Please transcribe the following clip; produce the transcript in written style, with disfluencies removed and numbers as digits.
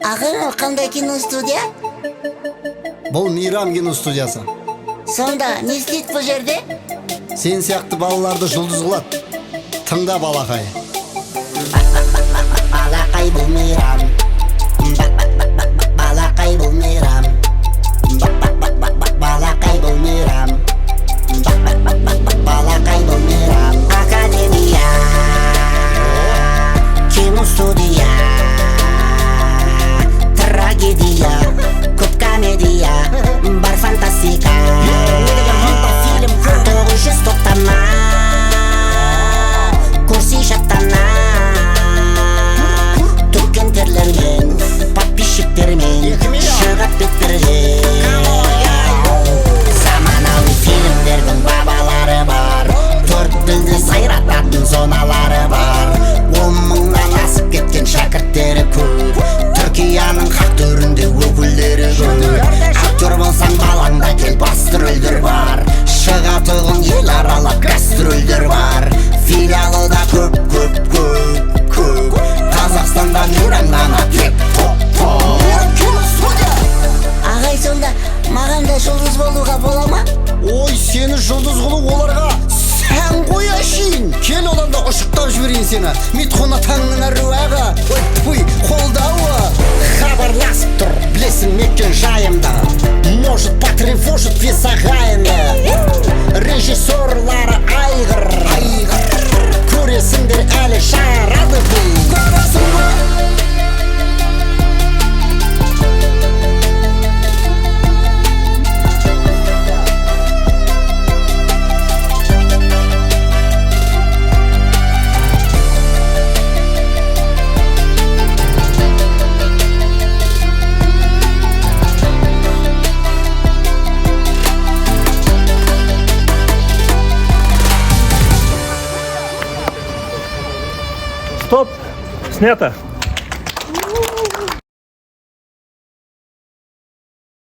Ага, қандай киностудия? Бұл Мейрам киностудиясы. Сонда не істейді бұл жерде? Сен сияқты балаларды жұлдыз қылады. Тыңда, балақай. Балақай бұл Мейрам. Балақай бұл Мейрам. Балақай бұл Мейрам. Балақай бұл Мейрам. Академия, киностудия, трагедия, көп комедия, бар фантастика. Фильм 900 топтама, көрсей шаттана, төккен терлермен, подписчиктермен шығып беттерге. Заманауи фильмдердің бабалары бар, төрт тілді сайрататын зоналары бар. 10 мыңнан асып кеткен шәкірттері көп, Түркияның хақ төрінде өкілдері көп. Актер болсаң балаңда кел, басты рөлдер бар, шығатұғын ел аралап гастрольдер бар. Филиалы да көп. Қазақстанда Мейрамнан тек топ. Ағай, сонда маған да жұлдыз болуға бола ма? Ой, сені жұлдыз қылу оларға сән қой әшейін. Кел, одан да ұшықтап жіберейін сені. Митхуна таңның әруағы, ой, қолдауы. Хабарласып тұр, білесің меккен жайымды. Может, потревожит вес ағайынды. Режиссерлары айғыр. Көресіңдер әлі жарады бұл. Көресің ба? Стоп! Снято!